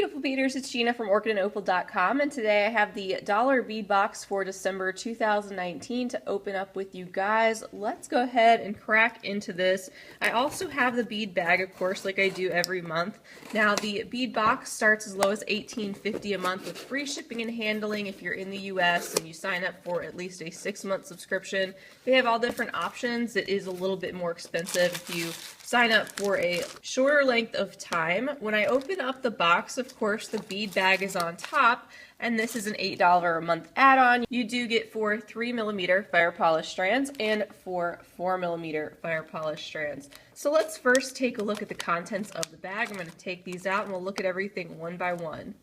beautiful beaders, it's Gina from orchidandopal.com, and today I have the dollar bead box for December 2019 to open up with you guys. Let's go ahead and crack into this. I also have the bead bag, of course, like I do every month. Now the bead box starts as low as $18.50 a month with free shipping and handling if you're in the US and you sign up for at least a 6-month subscription. They have all different options. It is a little bit more expensive if you sign up for a shorter length of time. When I open up the box, of course, the bead bag is on top, and this is an $8 a month add-on. You do get 4 3mm fire polish strands and 4 4mm fire polish strands. So let's first take a look at the contents of the bag. I'm going to take these out and we'll look at everything one by one.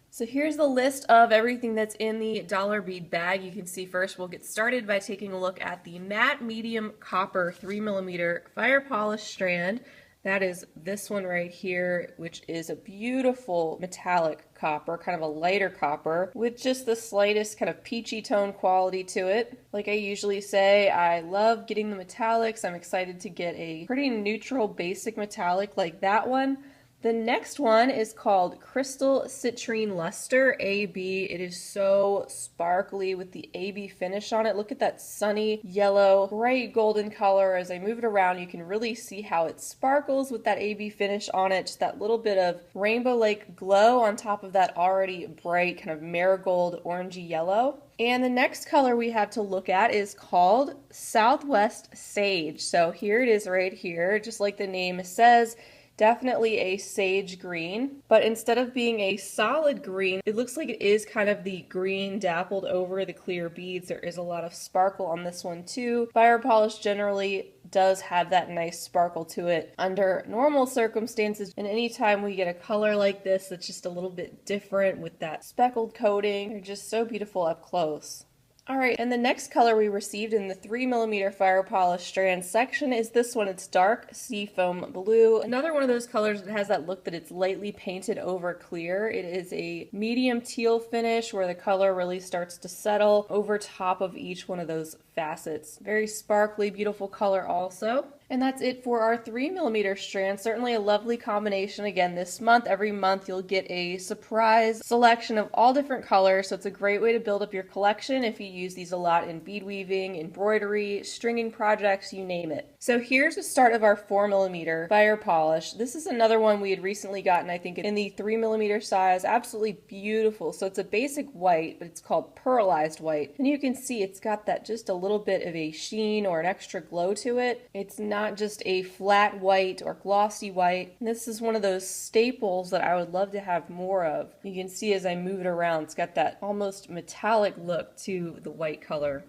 So here's the list of everything that's in the dollar bead bag. You can see first we'll get started by taking a look at the matte medium copper 3mm fire polish strand. That is this one right here, which is a beautiful metallic copper, kind of a lighter copper with just the slightest kind of peachy tone quality to it. Like I usually say, I love getting the metallics. I'm excited to get a pretty neutral basic metallic like that one. The next one is called Crystal Citrine Luster AB. It is so sparkly with the AB finish on it. Look at that sunny yellow, bright golden color. As I move it around, you can really see how it sparkles with that AB finish on it. Just that little bit of rainbow-like glow on top of that already bright kind of marigold orangey yellow. And the next color we have to look at is called Southwest Sage. So here it is right here, just like the name says. Definitely a sage green, but instead of being a solid green, it looks like it is kind of the green dappled over the clear beads. There is a lot of sparkle on this one too. Fire polish generally does have that nice sparkle to it under normal circumstances, and anytime we get a color like this that's just a little bit different with that speckled coating, they're just so beautiful up close. Alright, and the next color we received in the 3mm fire polish strand section is this one. It's dark seafoam blue. Another one of those colors that has that look that it's lightly painted over clear. It is a medium teal finish where the color really starts to settle over top of each one of those facets. Very sparkly, beautiful color also. And that's it for our 3mm strand. Certainly a lovely combination again this month. Every month you'll get a surprise selection of all different colors, so it's a great way to build up your collection if you use these a lot in bead weaving, embroidery, stringing projects, you name it. So here's the start of our 4mm fire polish. This is another one we had recently gotten, I think, in the 3mm size. Absolutely beautiful. So it's a basic white, but it's called pearlized white. And you can see it's got that just a little bit of a sheen or an extra glow to it. It's not just a flat white or glossy white. This is one of those staples that I would love to have more of. You can see as I move it around, it's got that almost metallic look to the white color.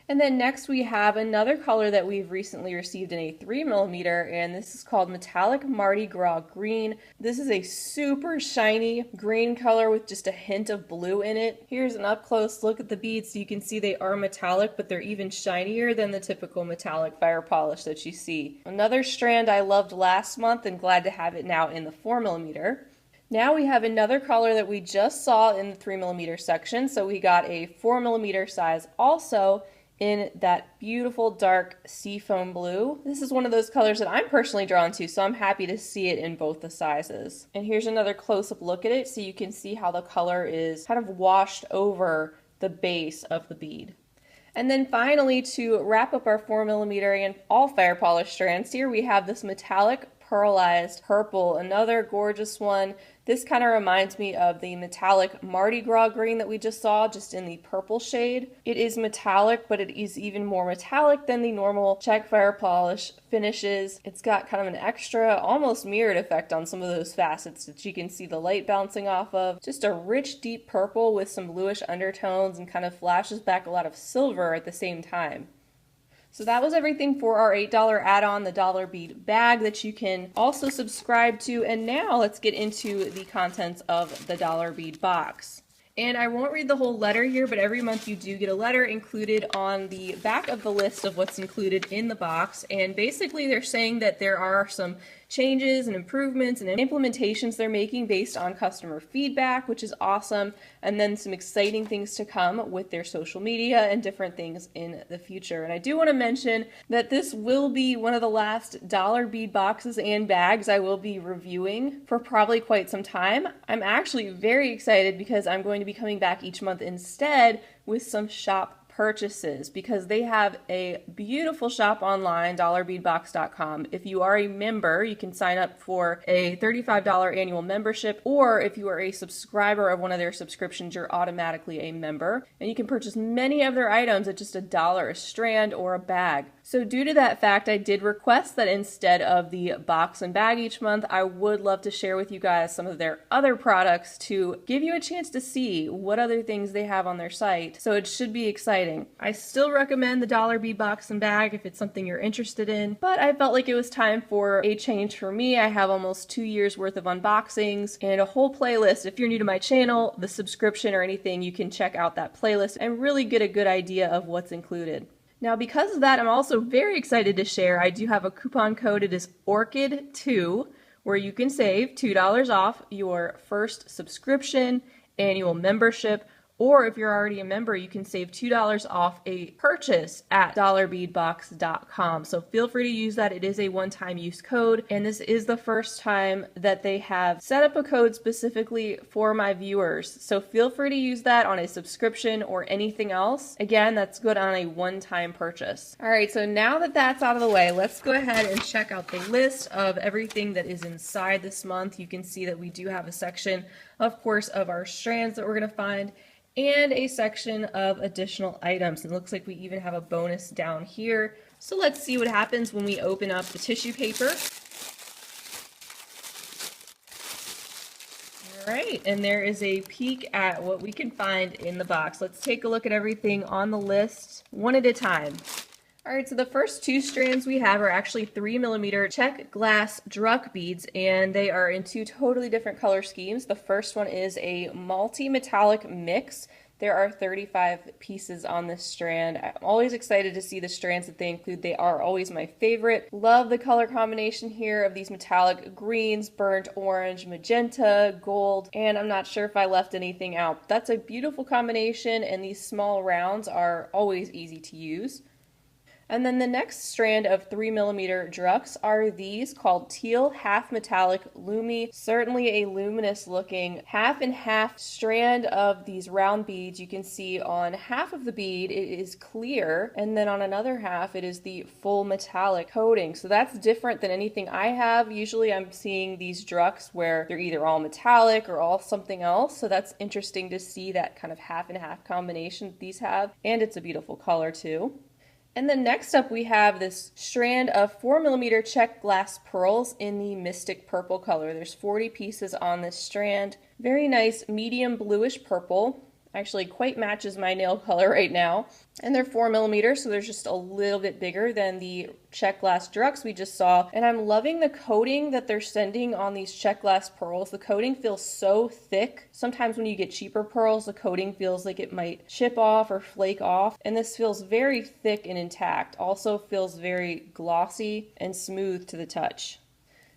And then next we have another color that we've recently received in a 3mm, and this is called Metallic Mardi Gras Green. This is a super shiny green color with just a hint of blue in it. Here's an up close look at the beads so you can see they are metallic, but they're even shinier than the typical metallic fire polish that you see. Another strand I loved last month and glad to have it now in the 4mm. Now we have another color that we just saw in the 3mm section, so we got a 4mm size also in that beautiful dark seafoam blue. This is one of those colors that I'm personally drawn to, so I'm happy to see it in both the sizes. And here's another close-up look at it so you can see how the color is kind of washed over the base of the bead. And then finally, to wrap up our 4mm and all fire polish strands, here we have this metallic pearlized purple, another gorgeous one. This kind of reminds me of the metallic Mardi Gras green that we just saw, just in the purple shade. It is metallic, but it is even more metallic than the normal check fire polish finishes. It's got kind of an extra, almost mirrored effect on some of those facets that you can see the light bouncing off of. Just a rich, deep purple with some bluish undertones and kind of flashes back a lot of silver at the same time. So that was everything for our $8 add-on, the dollar bead bag that you can also subscribe to. And now let's get into the contents of the dollar bead box. And I won't read the whole letter here, but every month you do get a letter included on the back of the list of what's included in the box. And basically they're saying that there are some changes and improvements and implementations they're making based on customer feedback, which is awesome, and then some exciting things to come with their social media and different things in the future. And I do want to mention that this will be one of the last dollar bead boxes and bags I will be reviewing for probably quite some time. I'm actually very excited because I'm going to be coming back each month instead with some shop purchases, because they have a beautiful shop online, dollarbeadbox.com. If you are a member, you can sign up for a $35 annual membership, or if you are a subscriber of one of their subscriptions, you're automatically a member, and you can purchase many of their items at just $1 a strand or a bag. So due to that fact, I did request that instead of the box and bag each month, I would love to share with you guys some of their other products to give you a chance to see what other things they have on their site. So it should be exciting. I still recommend the dollar bead box and bag if it's something you're interested in, but I felt like it was time for a change for me. I have almost 2 years worth of unboxings and a whole playlist. If you're new to my channel, the subscription or anything, you can check out that playlist and really get a good idea of what's included. Now, because of that, I'm also very excited to share, I do have a coupon code. It is ORCHID2, where you can save $2 off your first subscription, annual membership, or if you're already a member, you can save $2 off a purchase at dollarbeadbox.com. So feel free to use that. It is a one-time use code, and this is the first time that they have set up a code specifically for my viewers. So feel free to use that on a subscription or anything else. Again, that's good on a one-time purchase. All right, so now that that's out of the way, let's go ahead and check out the list of everything that is inside this month. You can see that we do have a section, of course, of our strands that we're going to find, and a section of additional items. It looks like we even have a bonus down here. So let's see what happens when we open up the tissue paper. All right, and there is a peek at what we can find in the box. Let's take a look at everything on the list one at a time. All right, so the first 2 strands we have are actually 3mm check glass Druck beads, and they are in 2 totally different color schemes. The first one is a multi-metallic mix. There are 35 pieces on this strand. I'm always excited to see the strands that they include. They are always my favorite. Love the color combination here of these metallic greens, burnt orange, magenta, gold, and I'm not sure if I left anything out. That's a beautiful combination, and these small rounds are always easy to use. And then the next strand of 3mm Drucks are these called Teal Half Metallic Lumi. Certainly a luminous looking half and half strand of these round beads. You can see on half of the bead it is clear, and then on another half it is the full metallic coating. So that's different than anything I have. Usually I'm seeing these Drucks where they're either all metallic or all something else. So that's interesting to see that kind of half and half combination that these have, and it's a beautiful color too. And then next up we have this strand of 4mm check glass pearls in the Mystic Purple color. There's 40 pieces on this strand. Very nice medium bluish purple. Actually quite matches my nail color right now. And they're 4mm, so they're just a little bit bigger than the check glass Drucks we just saw. And I'm loving the coating that they're sending on these check glass pearls. The coating feels so thick. Sometimes when you get cheaper pearls, the coating feels like it might chip off or flake off. And this feels very thick and intact. Also feels very glossy and smooth to the touch.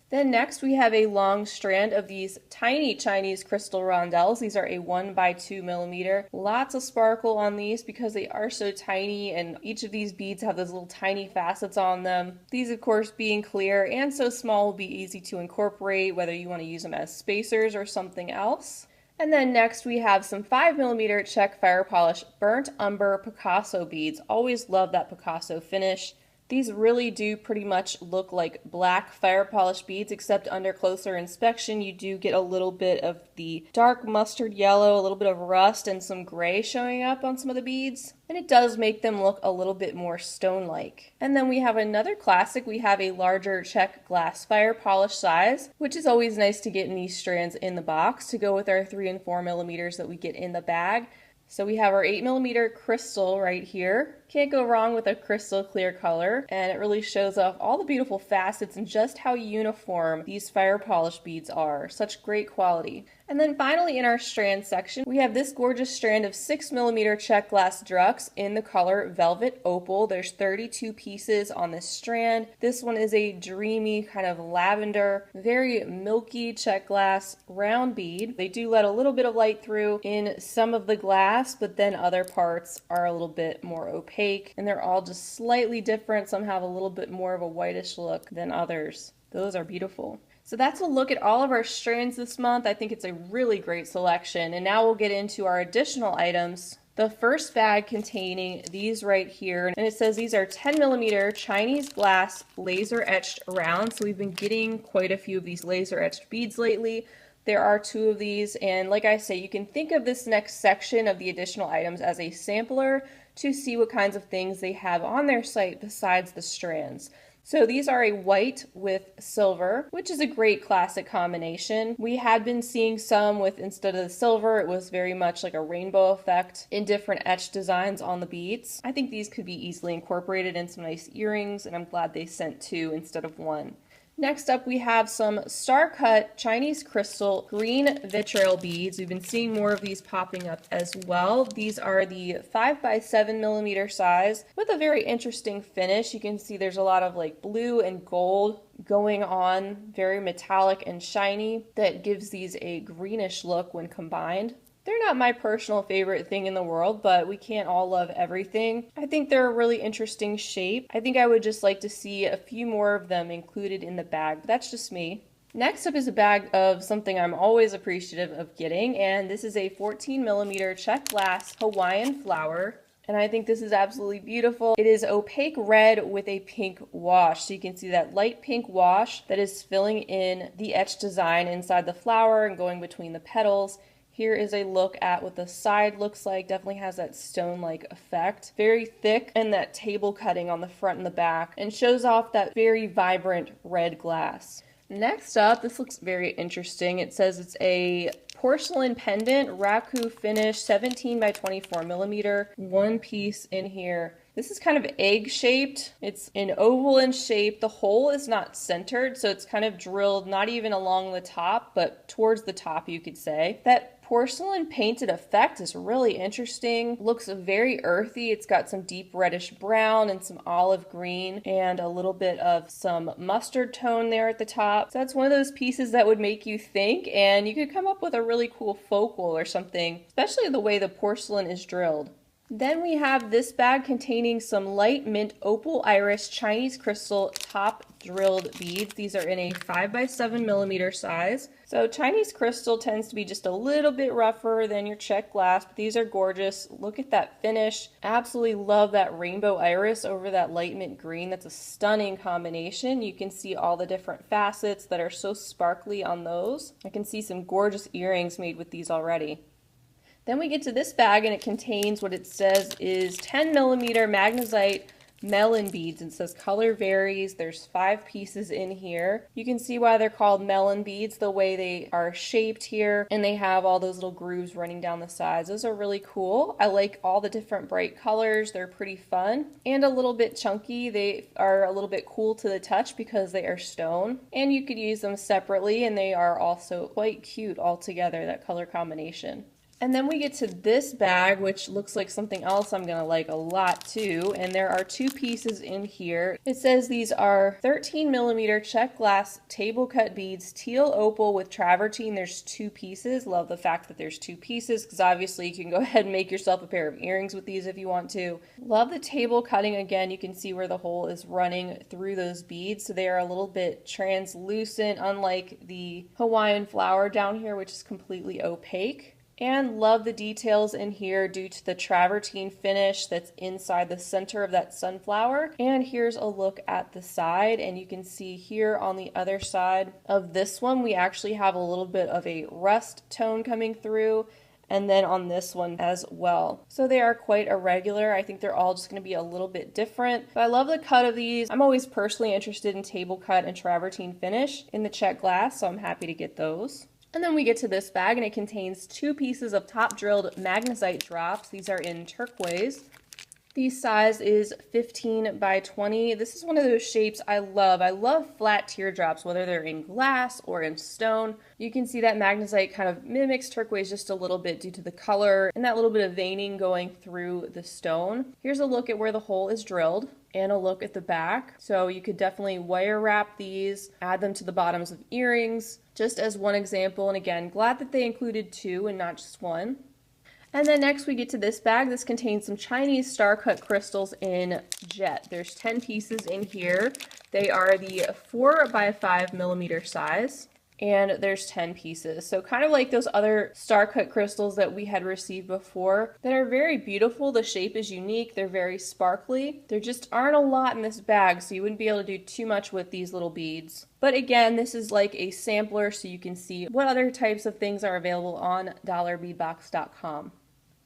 Then next we have a long strand of these tiny Chinese crystal rondelles. These are a 1x2mm. Lots of sparkle on these because they are so tiny, and each of these beads have those little tiny facets on them. These of course being clear and so small will be easy to incorporate, whether you want to use them as spacers or something else. And then next we have some 5mm check fire polish burnt umber Picasso beads. Always love that Picasso finish. These really do pretty much look like black fire polish beads, except under closer inspection you do get a little bit of the dark mustard yellow, a little bit of rust, and some gray showing up on some of the beads. And it does make them look a little bit more stone-like. And then we have another classic. We have a larger check glass fire polish size, which is always nice to get in these strands in the box to go with our 3 and 4mm that we get in the bag. So we have our 8mm crystal right here. Can't go wrong with a crystal clear color, and it really shows off all the beautiful facets and just how uniform these fire polish beads are. Such great quality. And then finally in our strand section, we have this gorgeous strand of 6mm check glass Drux in the color Velvet Opal. There's 32 pieces on this strand. This one is a dreamy kind of lavender, very milky check glass round bead. They do let a little bit of light through in some of the glass, but then other parts are a little bit more opaque, and they're all just slightly different. Some have a little bit more of a whitish look than others. Those are beautiful. So that's a look at all of our strands this month. I think it's a really great selection. And now we'll get into our additional items. The first bag containing these right here, and it says these are 10mm Chinese glass laser etched rounds. So we've been getting quite a few of these laser etched beads lately. There are 2 of these, and like I say, you can think of this next section of the additional items as a sampler to see what kinds of things they have on their site besides the strands. So these are a white with silver, which is a great classic combination. We had been seeing some with, instead of the silver, it was very much like a rainbow effect in different etched designs on the beads. I think these could be easily incorporated in some nice earrings, and I'm glad they sent 2 instead of 1. Next up, we have some star-cut Chinese crystal green vitriol beads. We've been seeing more of these popping up as well. These are the 5x7mm size with a very interesting finish. You can see there's a lot of like blue and gold going on, very metallic and shiny, that gives these a greenish look when combined. They're not my personal favorite thing in the world, but we can't all love everything. I think they're a really interesting shape. I think I would just like to see a few more of them included in the bag, but that's just me. Next up is a bag of something I'm always appreciative of getting, and this is a 14mm check glass Hawaiian flower. And I think this is absolutely beautiful. It is opaque red with a pink wash. So you can see that light pink wash that is filling in the etched design inside the flower and going between the petals. Here is a look at what the side looks like. Definitely has that stone-like effect. Very thick, and that table cutting on the front and the back, and shows off that very vibrant red glass. Next up, this looks very interesting. It says it's a porcelain pendant, raku finish, 17x24mm, 1 piece in here. This is kind of egg-shaped. It's an oval in shape. The hole is not centered, so it's kind of drilled not even along the top, but towards the top, you could say. That porcelain painted effect is really interesting. Looks very earthy. It's got some deep reddish brown and some olive green and a little bit of some mustard tone there at the top. So that's one of those pieces that would make you think, and you could come up with a really cool focal or something, especially the way the porcelain is drilled. Then we have this bag containing some light mint opal iris Chinese crystal top drilled beads. These are in a 5x7mm size. So Chinese crystal tends to be just a little bit rougher than your check glass, but these are gorgeous. Look at that finish. Absolutely love that rainbow iris over that light mint green. That's a stunning combination. You can see all the different facets that are so sparkly on those. I can see some gorgeous earrings made with these already. Then we get to this bag, and it contains what it says is 10mm magnesite melon beads. It says color varies. There's 5 pieces in here. You can see why they're called melon beads, the way they are shaped here, and they have all those little grooves running down the sides. Those are really cool. I like all the different bright colors. They're pretty fun and a little bit chunky. They are a little bit cool to the touch because they are stone, and you could use them separately, and they are also quite cute all together, that color combination. And then we get to this bag, which looks like something else I'm going to like a lot too. And there are 2 pieces in here. It says these are 13mm check glass table cut beads, teal opal with travertine. There's 2 pieces. Love the fact that there's 2 pieces, because obviously you can go ahead and make yourself a pair of earrings with these if you want to. Love the table cutting. Again, you can see where the hole is running through those beads. So they are a little bit translucent, unlike the Hawaiian flower down here, which is completely opaque. And love the details in here due to the travertine finish that's inside the center of that sunflower. And here's a look at the side, and you can see here on the other side of this one, we actually have a little bit of a rust tone coming through, and then on this one as well. So they are quite irregular. I think they're all just going to be a little bit different. But I love the cut of these. I'm always personally interested in table cut and travertine finish in the check glass, so I'm happy to get those. And then we get to this bag, and it contains 2 pieces of top drilled magnesite drops. These are in turquoise. The size is 15 by 20. This is one of those shapes I love. I love flat teardrops, whether they're in glass or in stone. You can see that magnesite kind of mimics turquoise just a little bit due to the color and that little bit of veining going through the stone. Here's a look at where the hole is drilled and a look at the back. So you could definitely wire wrap these, add them to the bottoms of earrings, just as one example. And again, glad that they included two and not just one. And then next we get to this bag. This contains some Chinese star-cut crystals in jet. There's 10 pieces in here. They are the 4 by 5 millimeter size, and there's 10 pieces. So kind of like those other star-cut crystals that we had received before that are very beautiful. The shape is unique. They're very sparkly. There just aren't a lot in this bag, so you wouldn't be able to do too much with these little beads. But again, this is like a sampler so you can see what other types of things are available on dollarbeadbox.com.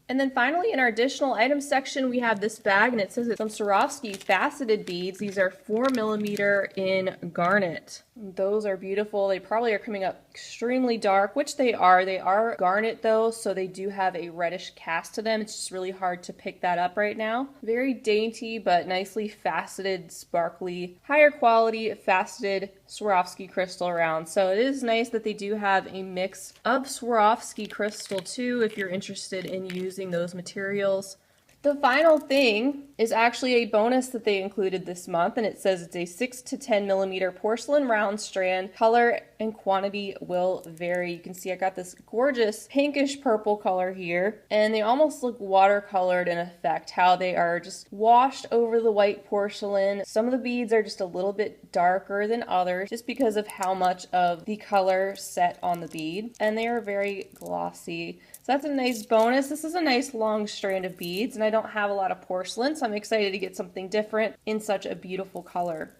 And then finally, in our additional items section, we have this bag, and it says it's some Swarovski faceted beads. These are 4 millimeter in garnet. Those are beautiful. They probably are coming up extremely dark, which they are. They are garnet though, so they do have a reddish cast to them. It's just really hard to pick that up right now. Very dainty, but nicely faceted, sparkly, higher quality faceted Swarovski crystal around. So it is nice that they do have a mix of Swarovski crystal too, if you're interested in using those materials. The final thing is actually a bonus that they included this month, and it says it's a 6 to 10 millimeter porcelain round strand. Color and quantity will vary. You can see I got this gorgeous pinkish purple color here, and they almost look watercolored in effect, how they are just washed over the white porcelain. Some of the beads are just a little bit darker than others just because of how much of the color set on the bead, and they are very glossy. So that's a nice bonus. This is a nice long strand of beads, and I don't have a lot of porcelain, so I'm excited to get something different in such a beautiful color.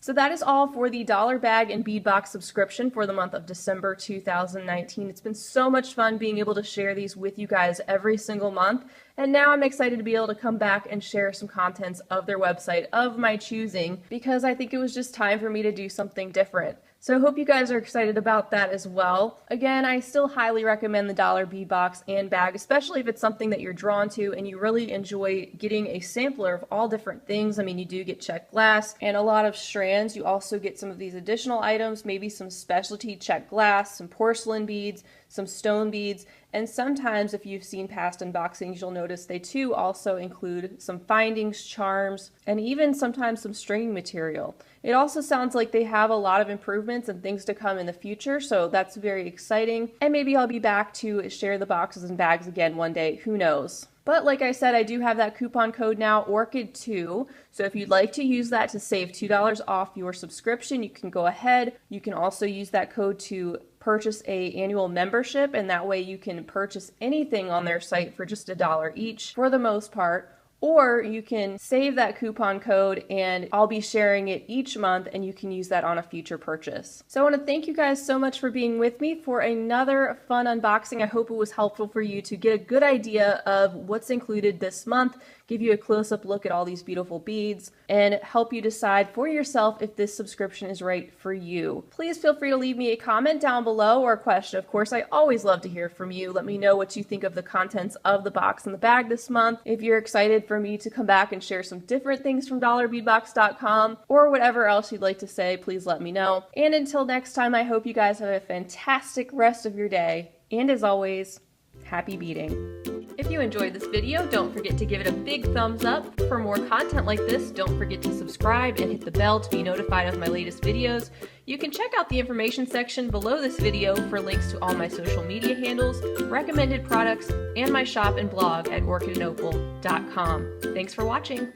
So that is all for the Dollar Bag and Bead Box subscription for the month of December 2019. It's been so much fun being able to share these with you guys every single month. And now I'm excited to be able to come back and share some contents of their website of my choosing, because I think it was just time for me to do something different. So I hope you guys are excited about that as well. Again, I still highly recommend the Dollar Bead Box and bag, especially if it's something that you're drawn to and you really enjoy getting a sampler of all different things. I mean, you do get checked glass and a lot of strands. You also get some of these additional items, maybe some specialty checked glass, some porcelain beads, some stone beads, and sometimes if you've seen past unboxings, you'll notice they too also include some findings, charms, and even sometimes some stringing material. It also sounds like they have a lot of improvements and things to come in the future, so that's very exciting. And maybe I'll be back to share the boxes and bags again one day, who knows. But like I said, I do have that coupon code now, ORCHID2. So if you'd like to use that to save $2 off your subscription, you can go ahead. You can also use that code to purchase an annual membership, and that way you can purchase anything on their site for just $1 each for the most part. Or you can save that coupon code and I'll be sharing it each month and you can use that on a future purchase. So I want to thank you guys so much for being with me for another fun unboxing. I hope it was helpful for you to get a good idea of what's included this month, give you a close-up look at all these beautiful beads, and help you decide for yourself if this subscription is right for you. Please feel free to leave me a comment down below or a question. Of course, I always love to hear from you. Let me know what you think of the contents of the box and the bag this month. If you're excited for me to come back and share some different things from dollarbeadbox.com or whatever else you'd like to say, please let me know. And until next time, I hope you guys have a fantastic rest of your day. And as always, happy beading. If you enjoyed this video, don't forget to give it a big thumbs up. For more content like this, don't forget to subscribe and hit the bell to be notified of my latest videos. You can check out the information section below this video for links to all my social media handles, recommended products, and my shop and blog at orchidandopal.com. Thanks for watching.